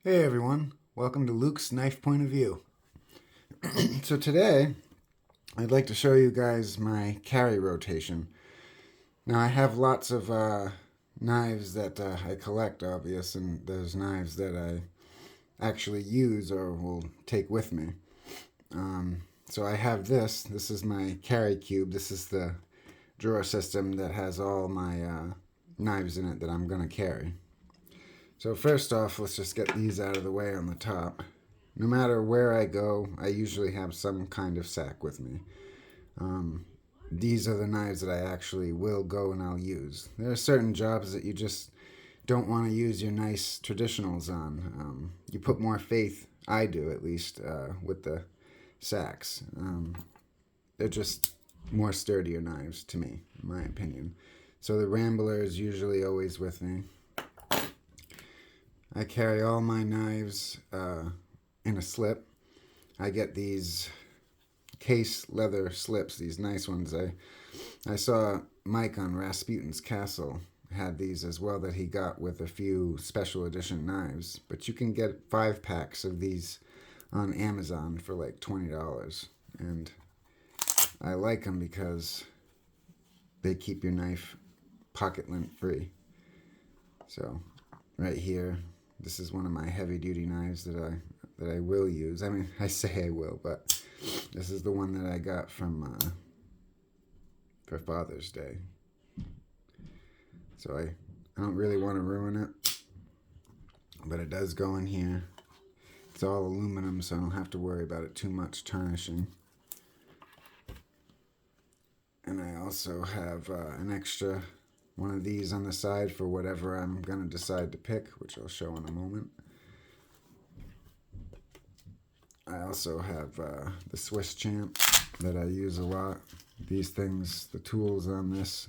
Hey everyone, welcome to Luke's Knife Point of View. So today, I'd like to show you guys my carry rotation. Now I have lots of knives that I collect, obvious, and there's knives that I actually use or will take with me. So I have this. This is my carry cube. This is the drawer system that has all my knives in it that I'm going to carry. So first off, let's just get these out of the way on the top. No matter where I go, I usually have some kind of sack with me. These are the knives that I actually will go and I'll use. There are certain jobs that you just don't want to use your nice traditionals on. You put more faith, I do at least, with the sacks. They're just more sturdier knives to me, in my opinion. So the Rambler is usually always with me. I carry all my knives in a slip. I get these case leather slips, these nice ones. I saw Mike on Rasputin's Castle had these as well that he got with a few special edition knives. But you can get 5 packs of these on Amazon for like $20. And I like them because they keep your knife pocket lint free. So right here, this is one of my heavy duty knives that I will use. I mean, I say I will, but this is the one that I got from for Father's Day. So I don't really want to ruin it, but it does go in here. It's all aluminum, so I don't have to worry about it too much tarnishing. And I also have an extra one of these on the side for whatever I'm going to decide to pick, which I'll show in a moment. I also have the Swiss Champ that I use a lot. These things, the tools on this,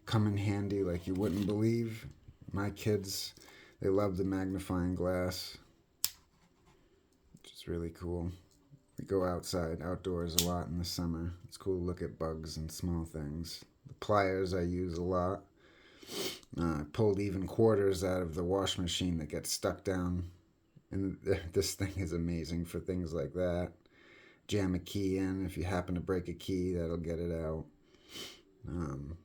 come in handy like you wouldn't believe. My kids, they love the magnifying glass, which is really cool. We go outdoors a lot in the summer. It's cool to look at bugs and small things. The pliers I use a lot. I pulled even quarters out of the wash machine that get stuck down. And this thing is amazing for things like that. Jam a key in. If you happen to break a key, that'll get it out.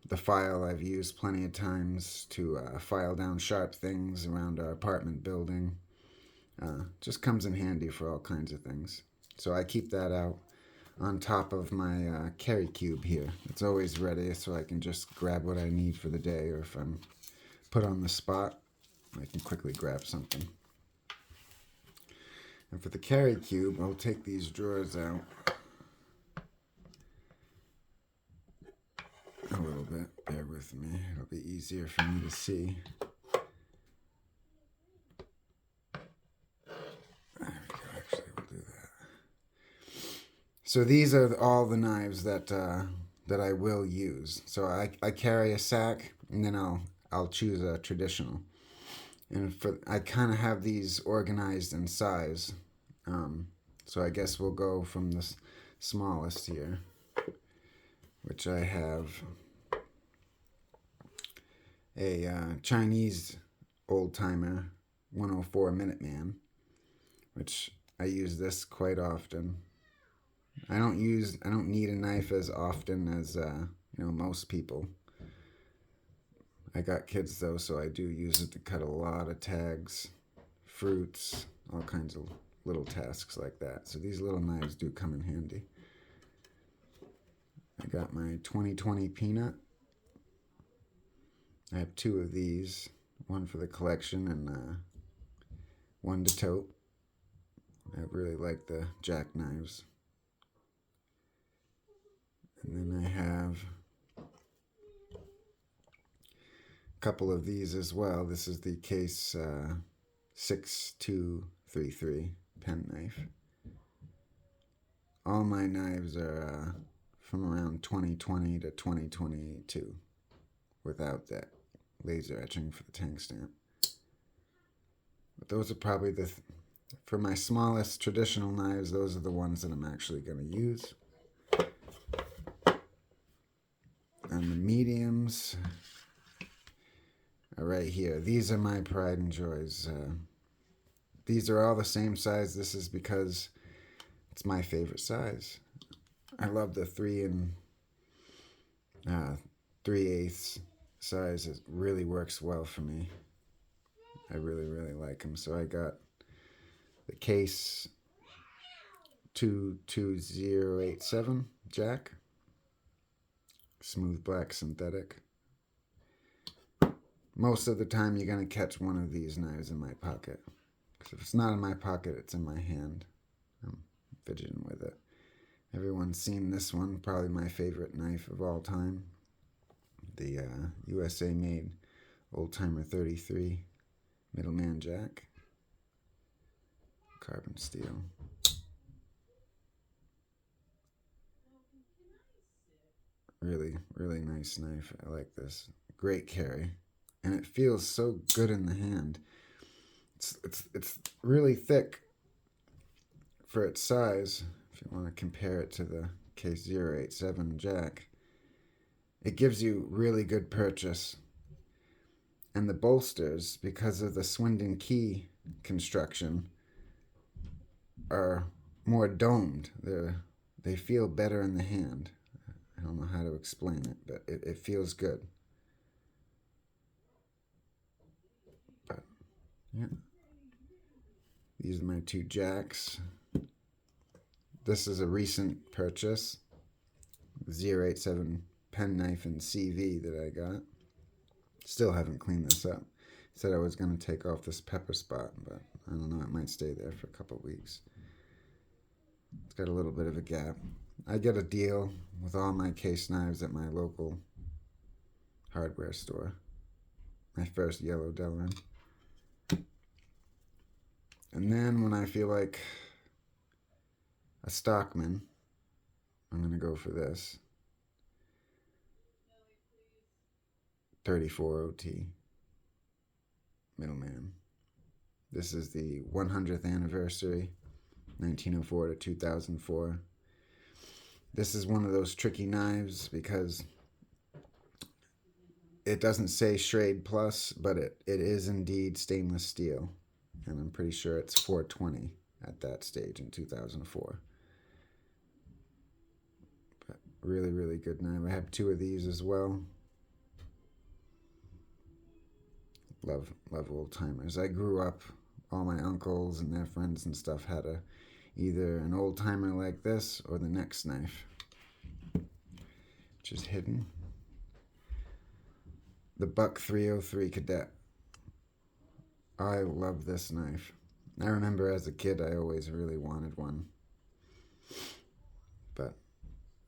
The file I've used plenty of times to file down sharp things around our apartment building. Just comes in handy for all kinds of things. So I keep that out on top of my carry cube here. It's always ready so I can just grab what I need for the day, or if I'm put on the spot, I can quickly grab something. And for the carry cube, I'll take these drawers out a little bit. Bear with me. It'll be easier for me to see. There we go. Actually, we'll do that. So these are all the knives that I will use. So I carry a sack, and then I'll choose a traditional. And I kind of have these organized in size. So I guess we'll go from the smallest here, which I have a Chinese old timer 104 Minuteman, which I use this quite often. I don't need a knife as often as most people. I got kids though, so I do use it to cut a lot of tags, fruits, all kinds of little tasks like that. So these little knives do come in handy. I got my 2020 Peanut. I have 2 of these, one for the collection and one to tote. I really like the jackknives. And then I have a couple of these as well. This is the case 6233 pen knife. All my knives are from around 2020 to 2022 without that laser etching for the tank stamp. But those are probably for my smallest traditional knives, those are the ones that I'm actually going to use. And the mediums are right here. These are my pride and joys. these are all the same size. This is because it's my favorite size. I love the 3/8 size. It really works well for me. I really, really like them. So I got the Case 22087 jack, smooth black synthetic. Most of the time you're going to catch one of these knives in my pocket. Because if it's not in my pocket, it's in my hand. I'm fidgeting with it. Everyone's seen this one, probably my favorite knife of all time. The USA made Old Timer 33 Middleman Jack. Carbon steel. Really, really nice knife. I like this. Great carry. And it feels so good in the hand. It's really thick for its size. If you want to compare it to the Case 087 Jack, it gives you really good purchase. And the bolsters, because of the Swindon key construction, are more domed. They feel better in the hand. I don't know how to explain it, but it feels good. But yeah, these are my two jacks. This is a recent purchase, 087 penknife and CV that I got. Still haven't cleaned this up. Said I was going to take off this pepper spot, but I don't know, it might stay there for a couple weeks. It's got a little bit of a gap. I get a deal with all my case knives at my local hardware store. My first yellow Delrin. And then when I feel like a stockman, I'm going to go for this. 34 OT. Middleman. This is the 100th anniversary, 1904 to 2004. This is one of those tricky knives because it doesn't say Schrade Plus, but it is indeed stainless steel. And I'm pretty sure it's 420 at that stage in 2004. But really, really good knife. I have two of these as well. Love old timers. I grew up, all my uncles and their friends and stuff had either an old timer like this or the next knife, which is hidden. The Buck 303 Cadet. I love this knife. I remember as a kid I always really wanted one. But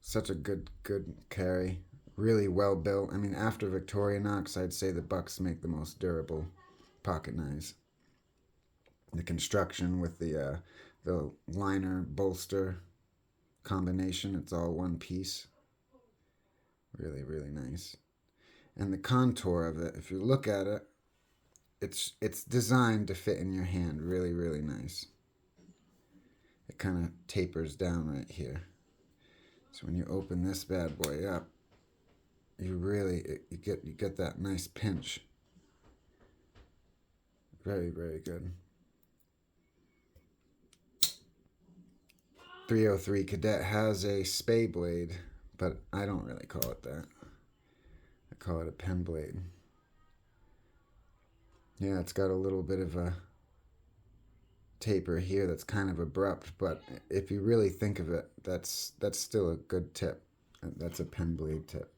such a good carry. Really well built. I mean, after Victorinox, I'd say the Bucks make the most durable pocket knives. The construction with the liner bolster combination, it's all one piece. Really, really nice. And the contour of it, if you look at it, it's designed to fit in your hand. Really, really nice. It kind of tapers down right here. So when you open this bad boy up, you get that nice pinch. Very, very good. 303 Cadet has a spay blade, but I don't really call it that. I call it a pen blade. Yeah, it's got a little bit of a taper here that's kind of abrupt, but if you really think of it, that's still a good tip. That's a pen blade tip.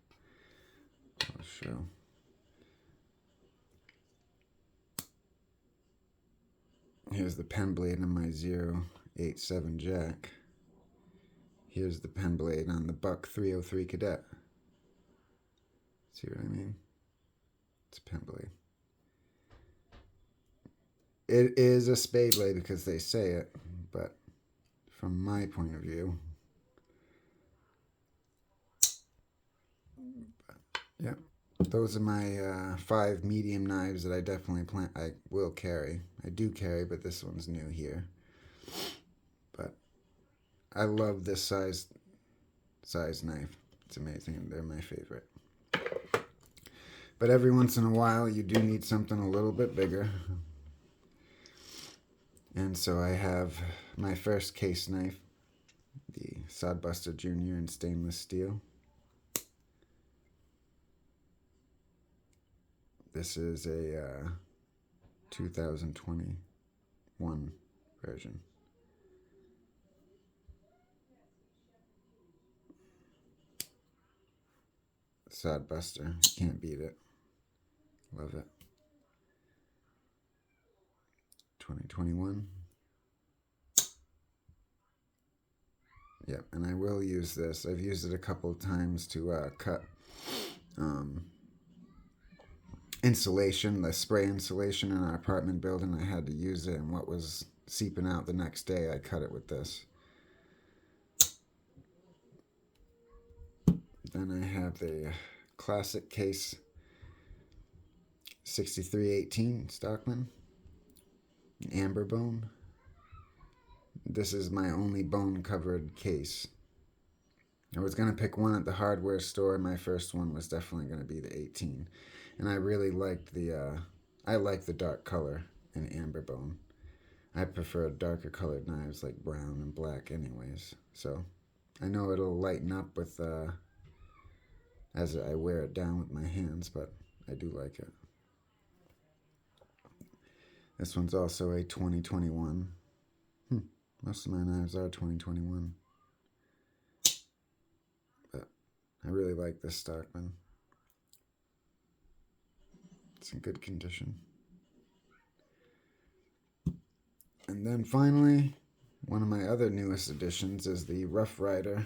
I'll show. Here's the pen blade on my 087 Jack. Here's the pen blade on the Buck 303 Cadet. See what I mean? It's a pen blade. It is a spay blade because they say it, but from my point of view, yeah, those are my 5 medium knives that I definitely I will carry. I do carry, but this one's new here. But I love this size knife. It's amazing. They're my favorite. But every once in a while, you do need something a little bit bigger. And so I have my first case knife, the Sodbuster Jr. in stainless steel. This is a 2021 version. Sodbuster, can't beat it. Love it. 2021. Yep, and I will use this. I've used it a couple of times to cut insulation, the spray insulation in our apartment building. I had to use it, and what was seeping out the next day, I cut it with this. Then I have the classic case 6318 Stockman, amber bone. This is my only bone covered case. I was going to pick one at the hardware store. My first one was definitely going to be the 18. And I really liked I like the dark color in amber bone. I prefer darker colored knives like brown and black anyways. So I know it'll lighten up with as I wear it down with my hands, but I do like it. This one's also a 2021. Most of my knives are 2021. But I really like this Stockman. It's in good condition. And then finally, one of my other newest additions is the Rough Rider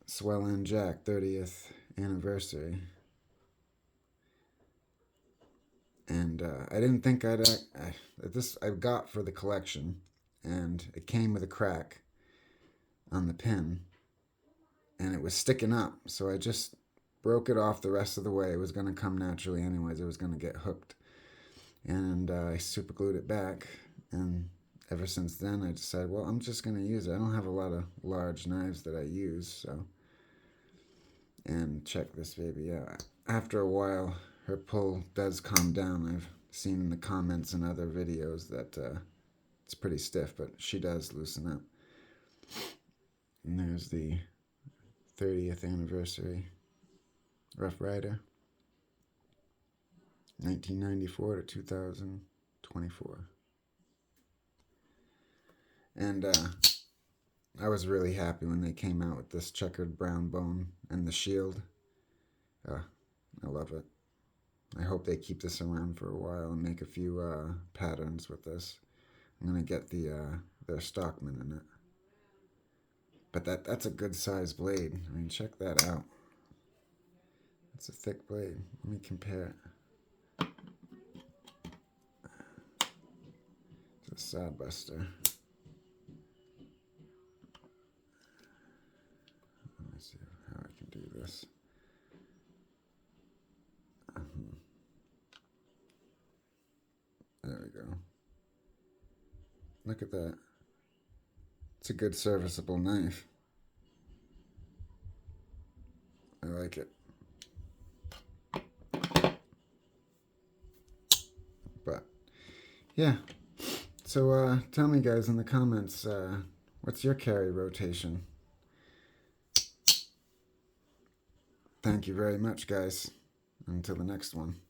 Swell End Jack 30th anniversary. And I didn't think this I got for the collection, and it came with a crack on the pin, and it was sticking up, so I just broke it off the rest of the way. It was going to come naturally anyways. It was going to get hooked, and I super glued it back, and ever since then I decided, well, I'm just going to use it. I don't have a lot of large knives that I use, so. And check this baby out. After a while, her pull does calm down. I've seen in the comments and other videos that it's pretty stiff, but she does loosen up. And there's the 30th anniversary Rough Rider, 1994 to 2024. And I was really happy when they came out with this checkered brown bone and the shield. I love it. I hope they keep this around for a while and make a few patterns with this. I'm going to get their Stockman in it. But that's a good size blade. I mean, check that out. It's a thick blade. Let me compare it to the Sodbuster. Let me see how I can do this. There we go. Look at that. It's a good serviceable knife. I like it. But, yeah. So, tell me, guys, in the comments, what's your carry rotation? Thank you very much, guys. Until the next one.